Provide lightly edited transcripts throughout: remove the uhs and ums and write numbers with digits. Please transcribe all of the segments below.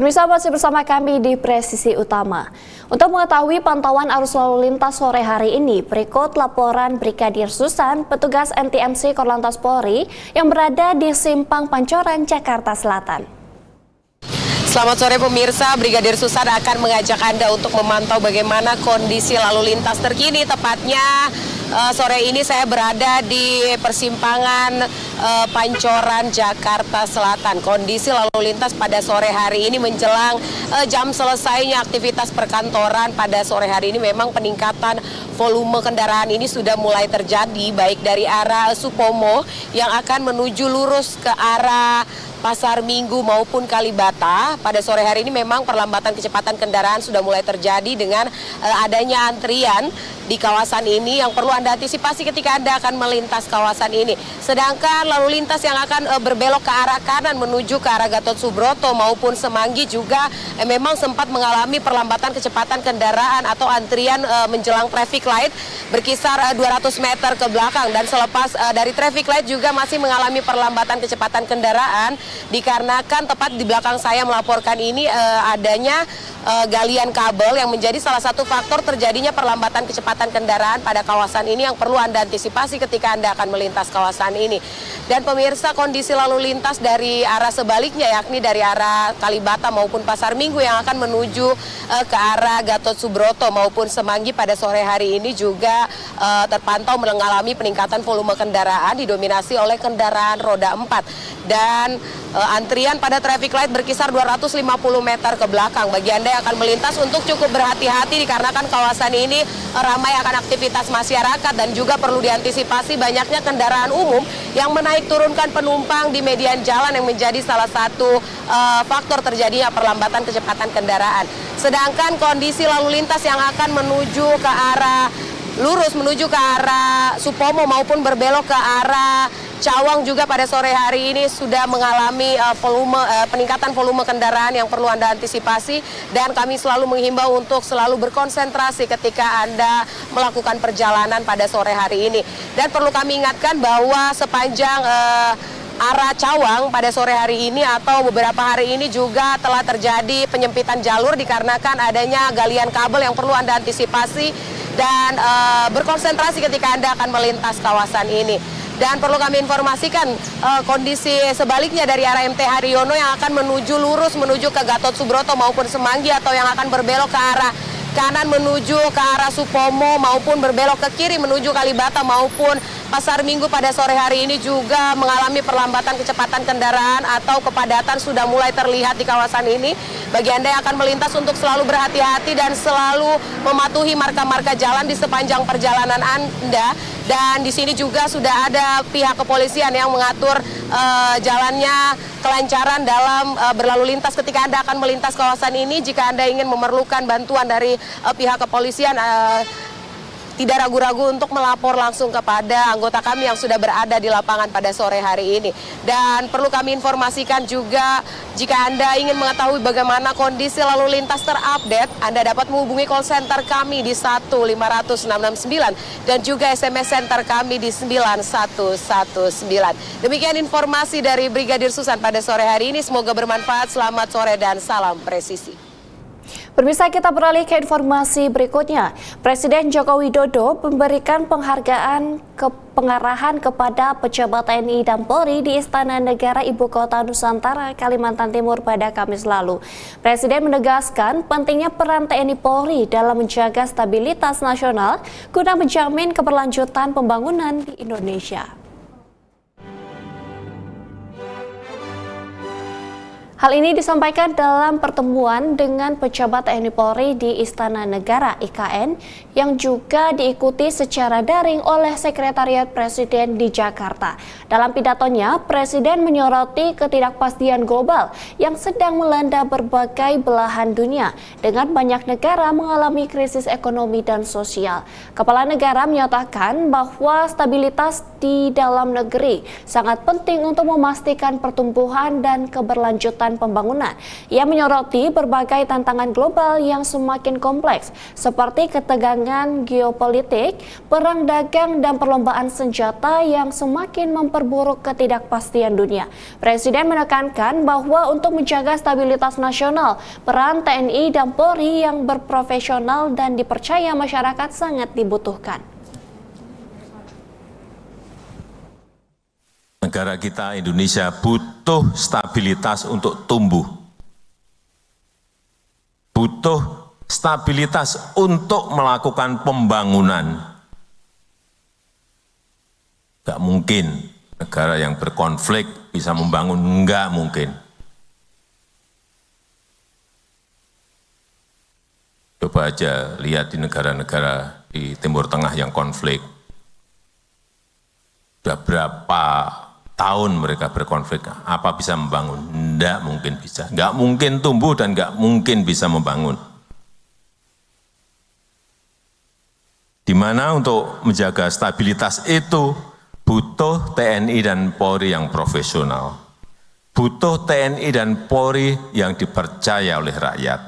Pemirsa, masih bersama kami di Presisi Utama. Untuk mengetahui pantauan arus lalu lintas sore hari ini, berikut laporan Brigadir Susan, petugas NTMC Korlantas Polri yang berada di Simpang Pancoran, Jakarta Selatan. Selamat sore pemirsa, Brigadir Susan akan mengajak Anda untuk memantau bagaimana kondisi lalu lintas terkini. Tepatnya sore ini saya berada di persimpangan Pancoran, Jakarta Selatan. Kondisi lalu lintas pada sore hari ini menjelang jam selesainya aktivitas perkantoran pada sore hari ini memang peningkatan volume kendaraan ini sudah mulai terjadi, baik dari arah Supomo yang akan menuju lurus ke arah Pasar Minggu maupun Kalibata. Pada sore hari ini memang perlambatan kecepatan kendaraan sudah mulai terjadi dengan adanya antrian di kawasan ini yang perlu Anda antisipasi ketika Anda akan melintas kawasan ini. Sedangkan lalu lintas yang akan berbelok ke arah kanan menuju ke arah Gatot Subroto maupun Semanggi juga memang sempat mengalami perlambatan kecepatan kendaraan atau antrian menjelang traffic light berkisar 200 meter ke belakang, dan selepas dari traffic light juga masih mengalami perlambatan kecepatan kendaraan dikarenakan tepat di belakang saya melaporkan ini adanya galian kabel yang menjadi salah satu faktor terjadinya perlambatan kecepatan kendaraan pada kawasan ini yang perlu Anda antisipasi ketika Anda akan melintas kawasan ini. Dan pemirsa, kondisi lalu lintas dari arah sebaliknya, yakni dari arah Kalibata maupun Pasar Minggu yang akan menuju ke arah Gatot Subroto maupun Semanggi pada sore hari ini juga terpantau mengalami peningkatan volume kendaraan didominasi oleh kendaraan roda 4. Dan antrian pada traffic light berkisar 250 meter ke belakang. Bagi Anda yang akan melintas untuk cukup berhati-hati dikarenakan kawasan ini ramai akan aktivitas masyarakat dan juga perlu diantisipasi banyaknya kendaraan umum yang menaik turunkan penumpang di median jalan yang menjadi salah satu faktor terjadinya perlambatan kecepatan kendaraan. Sedangkan kondisi lalu lintas yang akan menuju ke arah lurus menuju ke arah Supomo maupun berbelok ke arah Cawang juga pada sore hari ini sudah mengalami peningkatan volume kendaraan yang perlu Anda antisipasi, dan kami selalu menghimbau untuk selalu berkonsentrasi ketika Anda melakukan perjalanan pada sore hari ini. Dan perlu kami ingatkan bahwa sepanjang arah Cawang pada sore hari ini atau beberapa hari ini juga telah terjadi penyempitan jalur dikarenakan adanya galian kabel yang perlu Anda antisipasi dan berkonsentrasi ketika Anda akan melintas kawasan ini. Dan perlu kami informasikan kondisi sebaliknya dari arah MT Haryono yang akan menuju lurus menuju ke Gatot Subroto maupun Semanggi, atau yang akan berbelok ke arah kanan menuju ke arah Supomo maupun berbelok ke kiri menuju Kalibata maupun Pasar Minggu pada sore hari ini juga mengalami perlambatan kecepatan kendaraan atau kepadatan sudah mulai terlihat di kawasan ini. Bagi Anda yang akan melintas untuk selalu berhati-hati dan selalu mematuhi marka-marka jalan di sepanjang perjalanan Anda. Dan di sini juga sudah ada pihak kepolisian yang mengatur jalannya kelancaran dalam berlalu lintas ketika Anda akan melintas kawasan ini. Jika Anda ingin memerlukan bantuan dari pihak kepolisian, tidak ragu-ragu untuk melapor langsung kepada anggota kami yang sudah berada di lapangan pada sore hari ini. Dan perlu kami informasikan juga, jika Anda ingin mengetahui bagaimana kondisi lalu lintas terupdate, Anda dapat menghubungi call center kami di 15669 dan juga SMS center kami di 9119. Demikian informasi dari Brigadir Susan pada sore hari ini. Semoga bermanfaat. Selamat sore dan salam presisi. Pemirsa, kita beralih ke informasi berikutnya. Presiden Joko Widodo memberikan penghargaan pengarahan kepada pejabat TNI dan Polri di Istana Negara Ibu Kota Nusantara, Kalimantan Timur pada Kamis lalu. Presiden menegaskan pentingnya peran TNI Polri dalam menjaga stabilitas nasional guna menjamin keberlanjutan pembangunan di Indonesia. Hal ini disampaikan dalam pertemuan dengan pejabat TNI Polri di Istana Negara (IKN) yang juga diikuti secara daring oleh Sekretariat Presiden di Jakarta. Dalam pidatonya, Presiden menyoroti ketidakpastian global yang sedang melanda berbagai belahan dunia dengan banyak negara mengalami krisis ekonomi dan sosial. Kepala negara menyatakan bahwa stabilitas di dalam negeri sangat penting untuk memastikan pertumbuhan dan keberlanjutan kebijakan pembangunan. Ia menyoroti berbagai tantangan global yang semakin kompleks, seperti ketegangan geopolitik, perang dagang, dan perlombaan senjata yang semakin memperburuk ketidakpastian dunia. Presiden menekankan bahwa untuk menjaga stabilitas nasional, peran TNI dan Polri yang berprofesional dan dipercaya masyarakat sangat dibutuhkan. Negara kita Indonesia butuh stabilitas untuk tumbuh. Butuh stabilitas untuk melakukan pembangunan. Gak mungkin negara yang berkonflik bisa membangun, enggak mungkin. Coba aja lihat di negara-negara di Timur Tengah yang konflik. Sudah berapa tahun mereka berkonflik, apa bisa membangun? Enggak mungkin bisa. Enggak mungkin tumbuh dan enggak mungkin bisa membangun. Di mana untuk menjaga stabilitas itu butuh TNI dan Polri yang profesional. Butuh TNI dan Polri yang dipercaya oleh rakyat.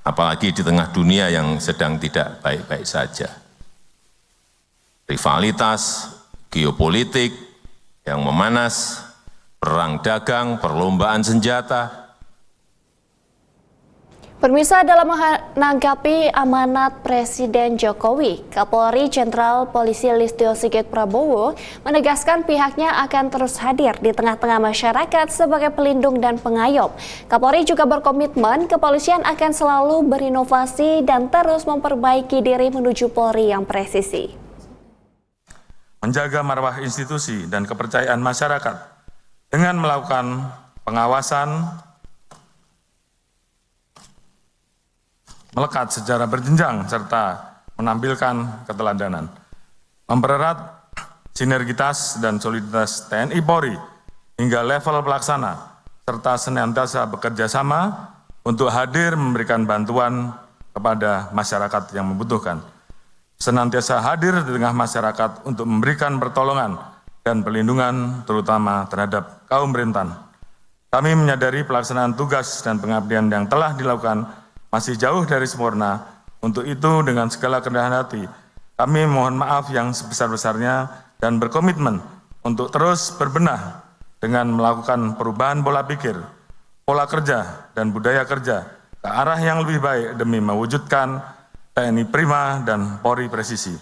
Apalagi di tengah dunia yang sedang tidak baik-baik saja. Rivalitas, geopolitik yang memanas, perang dagang, perlombaan senjata. Pemirsa, dalam menanggapi amanat Presiden Jokowi, Kapolri Jenderal Polisi Listio Sigit Prabowo menegaskan pihaknya akan terus hadir di tengah-tengah masyarakat sebagai pelindung dan pengayom. Kapolri juga berkomitmen kepolisian akan selalu berinovasi dan terus memperbaiki diri menuju Polri yang presisi. Menjaga marwah institusi dan kepercayaan masyarakat dengan melakukan pengawasan melekat secara berjenjang serta menampilkan keteladanan, mempererat sinergitas dan soliditas TNI Polri hingga level pelaksana serta senantiasa bekerja sama untuk hadir memberikan bantuan kepada masyarakat yang membutuhkan. Senantiasa hadir di tengah masyarakat untuk memberikan pertolongan dan perlindungan terutama terhadap kaum rentan. Kami menyadari pelaksanaan tugas dan pengabdian yang telah dilakukan masih jauh dari sempurna. Untuk itu dengan segala kerendahan hati, kami mohon maaf yang sebesar-besarnya dan berkomitmen untuk terus berbenah dengan melakukan perubahan pola pikir, pola kerja, dan budaya kerja ke arah yang lebih baik demi mewujudkan TNI prima dan Polri presisi.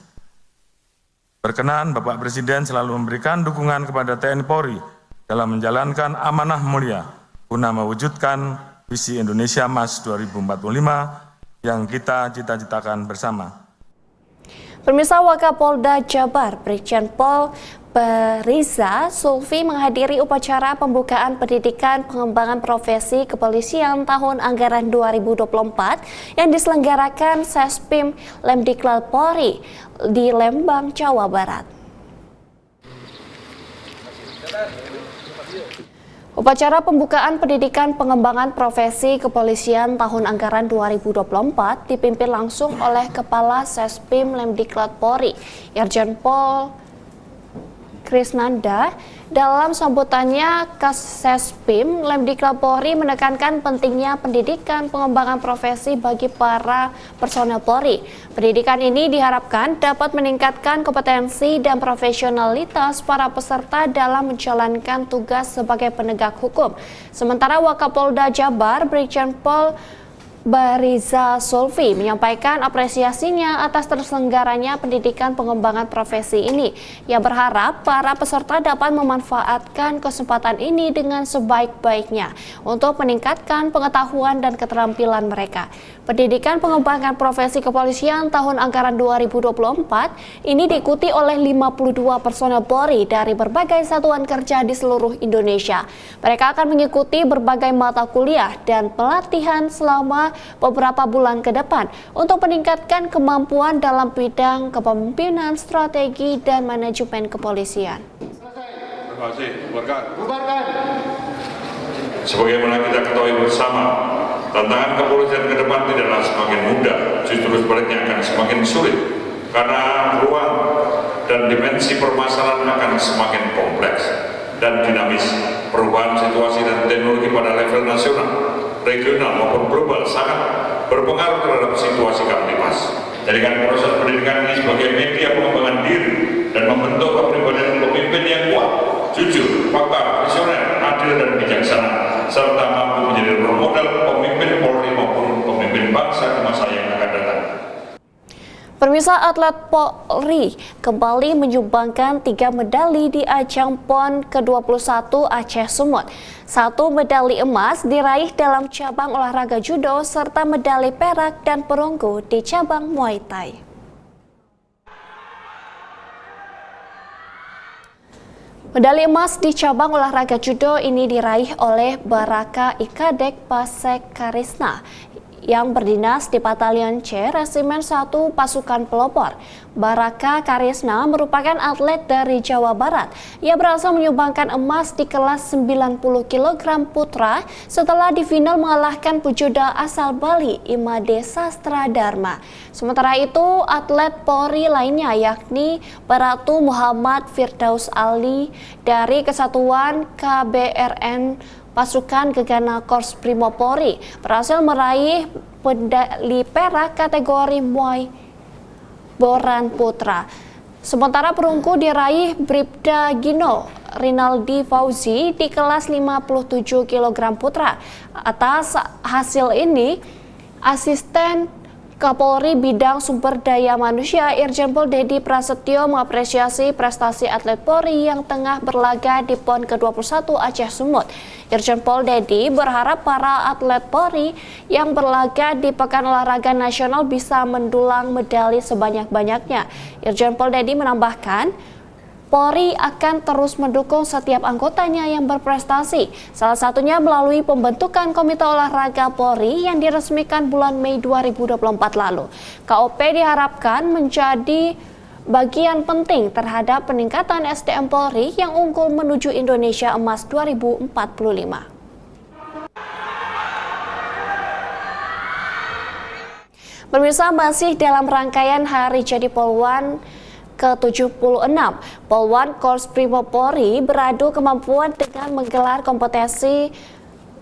Berkenan Bapak Presiden selalu memberikan dukungan kepada TNI Polri dalam menjalankan amanah mulia guna mewujudkan visi Indonesia Emas 2045 yang kita cita-citakan bersama. Pemirsa, Wakapolda Jabar Brigjen Pol Bariza Sulfi menghadiri upacara pembukaan pendidikan pengembangan profesi kepolisian tahun anggaran 2024 yang diselenggarakan Sespim Lemdiklat Polri di Lembang, Jawa Barat. Upacara pembukaan pendidikan pengembangan profesi kepolisian tahun anggaran 2024 dipimpin langsung oleh Kepala Sespim Lemdiklat Polri, Irjen Pol Krisnanda. Dalam sambutannya, Kasespim Lemdiklat Polri menekankan pentingnya pendidikan pengembangan profesi bagi para personel Polri. Pendidikan ini diharapkan dapat meningkatkan kompetensi dan profesionalitas para peserta dalam menjalankan tugas sebagai penegak hukum. Sementara Wakapolda Jabar Brigjen Pol Bariza Sulfi menyampaikan apresiasinya atas terselenggaranya pendidikan pengembangan profesi ini. Ia berharap para peserta dapat memanfaatkan kesempatan ini dengan sebaik-baiknya untuk meningkatkan pengetahuan dan keterampilan mereka. Pendidikan pengembangan profesi kepolisian tahun anggaran 2024 ini diikuti oleh 52 personel Polri dari berbagai satuan kerja di seluruh Indonesia. Mereka akan mengikuti berbagai mata kuliah dan pelatihan selama beberapa bulan ke depan untuk meningkatkan kemampuan dalam bidang kepemimpinan, strategi, dan manajemen kepolisian. Terima kasih. Bubarkan. Sebagaimana kita ketahui bersama, tantangan kepolisian ke depan tidaklah semakin mudah, justru sebaliknya akan semakin sulit karena ruang dan dimensi permasalahan akan semakin kompleks dan dinamis. Perubahan situasi dan teknologi pada level nasional, regional maupun global sangat berpengaruh terhadap situasi Kamtipmas. Jadikan proses pendidikan ini sebagai media pengembangan diri dan membentuk kepribadian pemimpin yang kuat, jujur, fakta, visioner, adil dan bijaksana, serta mampu menjadi role model pemimpin Polri maupun pemimpin bangsa di masa yang akan datang. Pemirsa, atlet Polri kembali menyumbangkan 3 medali di ajang PON ke-21 Aceh Sumut. 1 medali emas diraih dalam cabang olahraga judo serta medali perak dan perunggu di cabang Muay Thai. Medali emas di cabang olahraga judo ini diraih oleh Baraka Ikadek Pasek Karisna yang berdinas di Batalion C Resimen 1 Pasukan Pelopor. Baraka Karisna merupakan atlet dari Jawa Barat. Ia berhasil menyumbangkan emas di kelas 90 kg putra setelah di final mengalahkan pejuda asal Bali, Imade Sastra Dharma. Sementara itu, atlet Polri lainnya yakni Baratu Muhammad Firdaus Ali dari Kesatuan KBRN Pasukan Gegana Korps Brimob Polri berhasil meraih medali perak kategori Muay Boran Putra. Sementara perunggu diraih Bribda Gino Rinaldi Fauzi di kelas 57 kg putra. Atas hasil ini, Asisten Kapolri Bidang Sumber Daya Manusia Irjen Pol Dedi Prasetyo mengapresiasi prestasi atlet Polri yang tengah berlaga di PON ke-21 Aceh Sumut. Irjen Pol Dedi berharap para atlet Polri yang berlaga di Pekan Olahraga Nasional bisa mendulang medali sebanyak-banyaknya. Irjen Pol Dedi menambahkan, Polri akan terus mendukung setiap anggotanya yang berprestasi, salah satunya melalui pembentukan Komite Olahraga Polri yang diresmikan bulan Mei 2024 lalu. KOP diharapkan menjadi bagian penting terhadap peningkatan SDM Polri yang unggul menuju Indonesia Emas 2045. Pemirsa, masih dalam rangkaian Hari Jadi Polwan ke-76, Polwan Korps Brimob Polri beradu kemampuan dengan menggelar kompetisi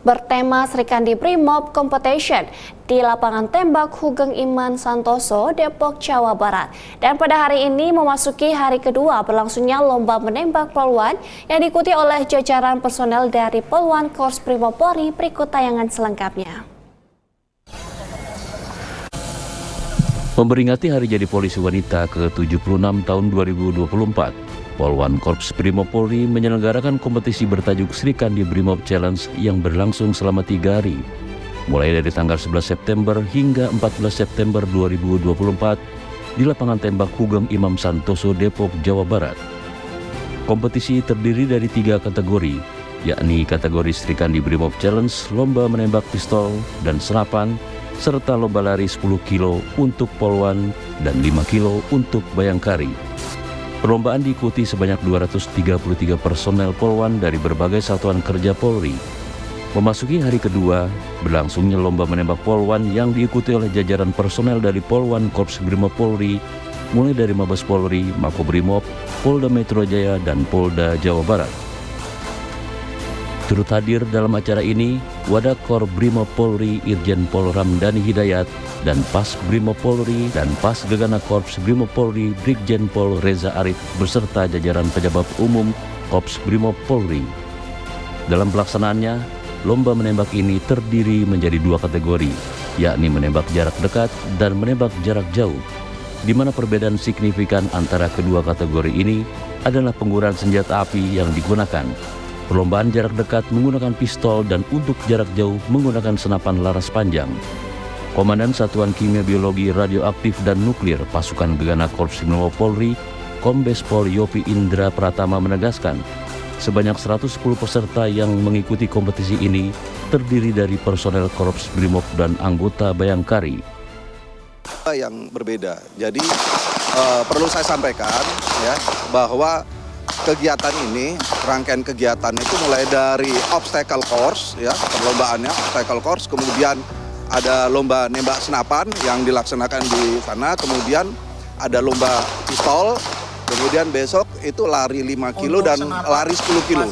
bertema Srikandi Brimob Competition di lapangan tembak Hugeng Iman Santoso, Depok, Jawa Barat. Dan pada hari ini memasuki hari kedua berlangsungnya lomba menembak polwan yang diikuti oleh jajaran personel dari Polwan Korps Brimob Polri. Berikut tayangan selengkapnya. Memperingati Hari Jadi Polisi Wanita ke-76 tahun 2024, Polwan Korps Brimob Polri menyelenggarakan kompetisi bertajuk Srikandi Brimob Challenge yang berlangsung selama 3 hari, mulai dari tanggal 11 September hingga 14 September 2024 di lapangan tembak Hugeng Imam Santoso, Depok, Jawa Barat. Kompetisi terdiri dari 3 kategori, yakni kategori Srikandi Brimob Challenge, lomba menembak pistol dan senapan, serta lomba lari 10 kilo untuk polwan dan 5 kilo untuk bayangkari. Perlombaan diikuti sebanyak 233 personel polwan dari berbagai satuan kerja Polri. Memasuki hari kedua, berlangsungnya lomba menembak polwan yang diikuti oleh jajaran personel dari Polwan Korps Brimob Polri, mulai dari Mabes Polri, Makobrimob, Polda Metro Jaya, dan Polda Jawa Barat. Turut hadir dalam acara ini, Wadakor Brimob Polri Irjen Pol Ramdhani Hidayat dan Pas Brimob Polri dan Pas Gegana Korps Brimob Polri Brigjen Pol Reza Arif beserta jajaran pejabat umum Korps Brimob Polri. Dalam pelaksanaannya, lomba menembak ini terdiri menjadi 2 kategori, yakni menembak jarak dekat dan menembak jarak jauh, di mana perbedaan signifikan antara kedua kategori ini adalah penggunaan senjata api yang digunakan. Perlombaan jarak dekat menggunakan pistol dan untuk jarak jauh menggunakan senapan laras panjang. Komandan Satuan Kimia Biologi Radioaktif dan Nuklir Pasukan Gegana Korps Brimob Polri, Kombes Pol Yopi Indra Pratama menegaskan, sebanyak 110 peserta yang mengikuti kompetisi ini terdiri dari personel Korps Brimob dan anggota Bayangkari. Yang berbeda. Jadi perlu saya sampaikan ya bahwa kegiatan ini, rangkaian kegiatan itu mulai dari obstacle course ya, perlombaannya obstacle course, kemudian ada lomba nembak senapan yang dilaksanakan di sana, kemudian ada lomba pistol, kemudian besok itu lari 5 kilo dan lari 10 kilo.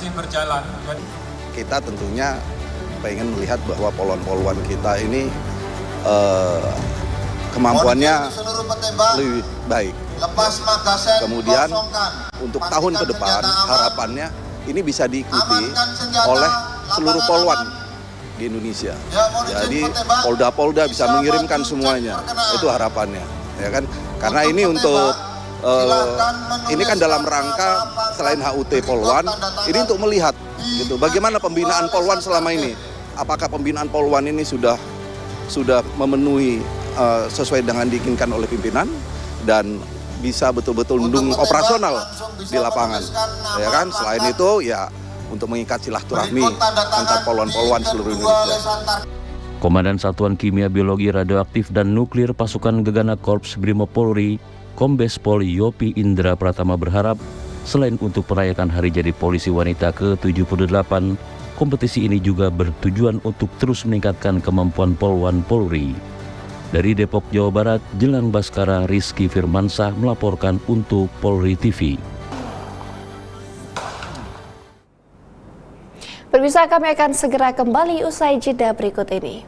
kita tentunya pengen melihat bahwa poluan-poluan kita ini kemampuannya lebih baik. Kemudian untuk tahun ke depan harapannya ini bisa diikuti oleh seluruh poluan di Indonesia. Jadi polda-polda bisa mengirimkan semuanya, itu harapannya, ya kan? Karena ini untuk ini kan dalam rangka selain HUT poluan, ini untuk melihat gitu bagaimana pembinaan poluan selama ini. Apakah pembinaan poluan ini sudah memenuhi sesuai dengan diinginkan oleh pimpinan dan bisa betul-betul mendukung operasional di lapangan, ya kan? Selain itu ya untuk mengikat silaturahmi antar poluan-poluan seluruh Indonesia. Komandan Satuan Kimia Biologi Radioaktif dan Nuklir Pasukan Gegana Korps Brimob Polri, Kombes Pol Yopi Indra Pratama berharap selain untuk merayakan Hari Jadi Polisi Wanita ke-78, kompetisi ini juga bertujuan untuk terus meningkatkan kemampuan poluan Polri. Dari Depok, Jawa Barat, Jelang Baskara Rizky Firmansah melaporkan untuk Polri TV. Pemirsa, kami akan segera kembali usai jeda berikut ini.